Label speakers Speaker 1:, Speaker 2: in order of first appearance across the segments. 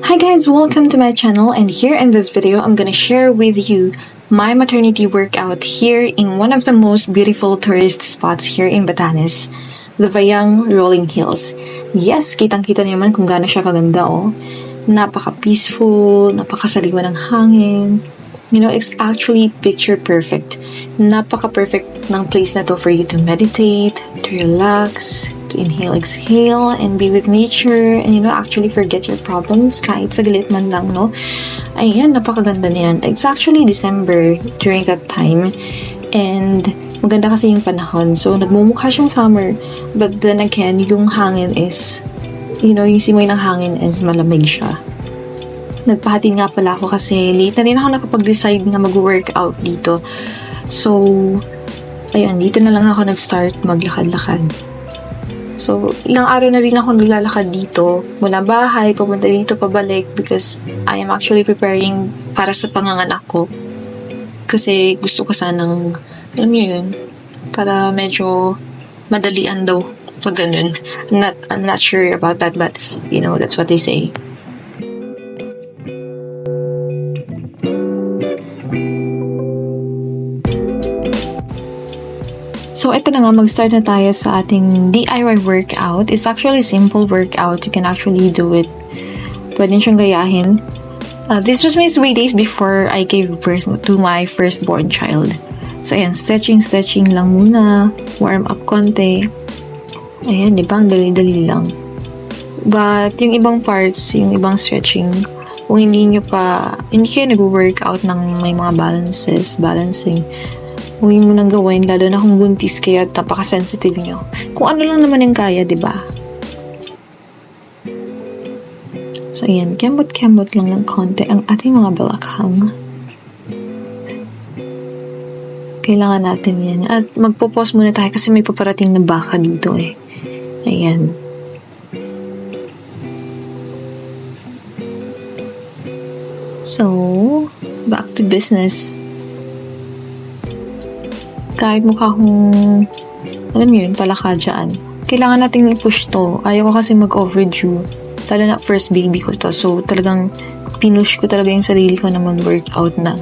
Speaker 1: Hi guys, welcome to my channel, and here in this video I'm gonna share with you my maternity workout here in one of the most beautiful tourist spots here in Batanes, the Vayang Rolling Hills. Yes, kitang-kita naman kung gaano siya kaganda Napaka-peaceful, napakasaliwa ng hangin. You know, it's actually picture perfect. Napaka-perfect ng place na to for you to meditate, to relax, to inhale, exhale, and be with nature, and actually forget your problems kahit saglit man lang, no? Ayan, napakaganda niyan. It's actually December during that time, and maganda kasi yung panahon. So, nagmumukha siyang summer, but then again, yung hangin is, yung simoy ng hangin is malamig siya. Nagpahati nga pala ako kasi late na rin ako nakapag-decide na mag-workout dito. So, ayun, dito na lang ako nag-start maglakad-lakad. So, ilang araw na rin ako naglalakad dito. Mula bahay, papunta dito, pabalik because I am actually preparing para sa panganganak ko. Kasi gusto ko sanang, alam niyo yun, para medyo madalian daw pag ganun. I'm not sure about that, but that's what they say. So, ito na nga, mag-start na tayo sa ating DIY workout. It's actually a simple workout. You can actually do it. Pwede siyang gayahin. This was my 3 days before I gave birth to my firstborn child. So, ayan, stretching lang muna. Warm up konti. Ayan, di ba? Ang dali-dali lang. But, yung ibang parts, yung ibang stretching, kung hindi kayo nag-workout ng may mga balancing, huwag mo nang gawin, lalo na kung buntis kayo at napaka-sensitive nyo. Kung ano lang naman yung kaya, di ba? So, ayan, kembot-kembot lang ng konti ang ating mga balakhang. Kailangan natin yan. At magpo-pause muna tayo kasi may paparating na baka dito Ayan. So, back to business. Kahit mukha kong, alam yun, palaka dyan. Kailangan natin i-push to. Ayaw ko kasi mag-overdue. Lalo na first baby ko to. So, talagang pinush ko talaga yung sarili ko na mag-workout na.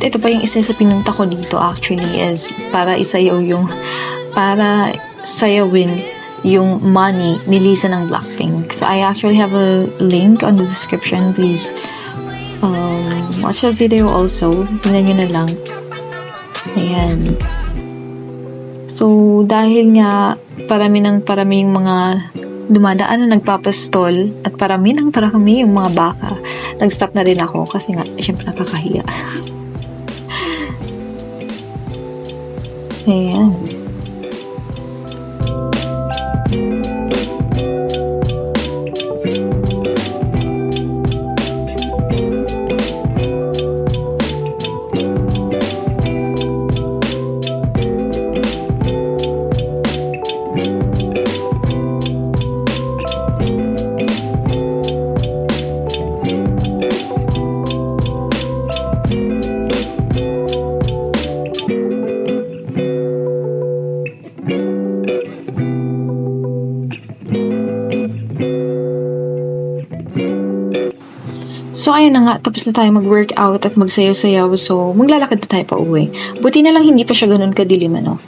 Speaker 1: At ito pa yung isa sa pinunta ko dito actually is para sayawin yung Money ni Lisa ng Blackpink. So I actually have a link on the description. Please watch the video also. Tingnan nyo na lang. Ayan. So dahil nga parami yung mga dumadaan na nagpapastol at parami yung mga baka, nag-stop na rin ako kasi nga syempre nakakahiya. Ayan. So, ayun na nga, tapos na tayo mag-workout at magsayaw-sayaw. So, maglalakad na tayo pa uwi. Buti na lang hindi pa siya ganun kadilim, ano.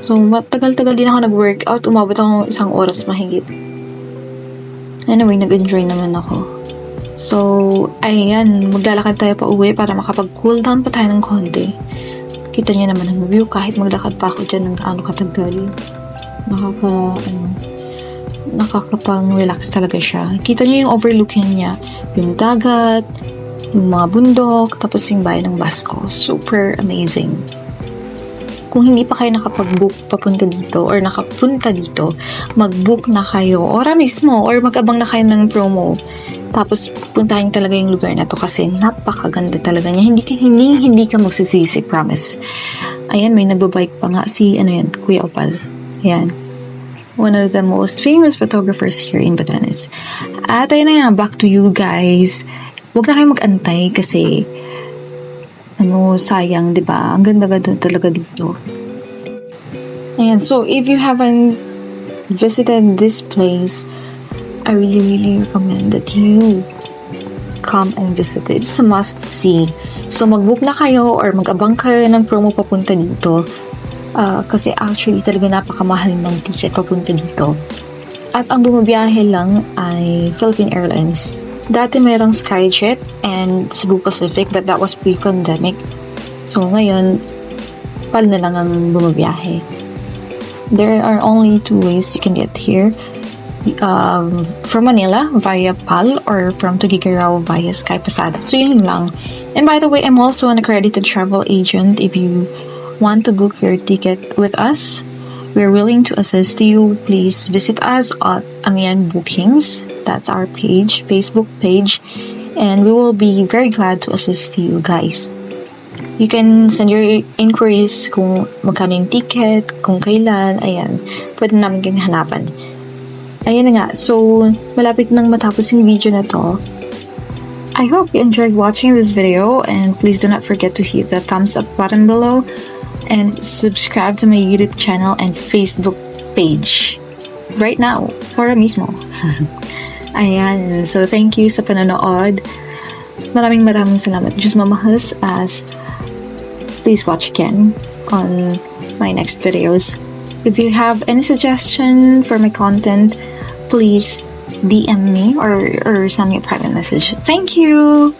Speaker 1: So, matagal-tagal din ako nag-workout. Umabot ako 1 oras mahigit. Anyway, nag-enjoy naman ako. So, ayan, maglalakad tayo pa uwi para makapag-cool down pa tayo ng konti. Kita niyo naman ang view kahit maglakad pa ako dyan ng gaano katagal. Nakakapang-relax talaga siya. Kita niyo yung overlooking niya. Yung dagat, yung mga bundok, tapos yung bayan ng Basco. Super amazing. Kung hindi pa kayo nakapag-book papunta dito or nakapunta dito, mag-book na kayo ora mismo or mag-abang na kayo ng promo. Tapos puntahin talaga yung lugar na to kasi napakaganda talaga niya. Hindi ka magsisisi, promise. Ayan, may nagbabike pa nga si Kuya Opal. Ayan. One of the most famous photographers here in Batanes. At ayun na nga, back to you guys. Huwag na kayo mag-antay kasi sayang, diba? Ang ganda-ganda talaga dito. Ayan, so if you haven't visited this place, I really, really recommend that you come and visit it. It's a must-see. So mag-book na kayo or mag-abang kayo ng promo papunta dito. Kasi actually talaga napakamahal ng ticket papunta dito. At ang bumabiyahe lang ay Philippine Airlines. Dati mayroong Skyjet and Cebu Pacific but that was pre-pandemic. So ngayon, PAL na lang ang bumabiyahe. There are only 2 ways you can get here. From Manila via PAL or from Tuguegarao via Sky Pasada. So yun lang. And by the way, I'm also an accredited travel agent. If you want to book your ticket with us, we're willing to assist you. Please visit us at Amian Bookings. That's our page, Facebook page, and we will be very glad to assist you guys. You can send your inquiries kung magkano yung ticket, kung kailan, ayan, pwede namin kayong hanapan. Ayan na nga, so malapit nang matapos yung video na to. I hope you enjoyed watching this video and please do not forget to hit the thumbs up button below and subscribe to my YouTube channel and Facebook page right now, para mismo. Ayan, so thank you sa panonood. Maraming salamat. Diyos mamahas as please watch again on my next videos. If you have any suggestion for my content, please DM me or send me a private message. Thank you!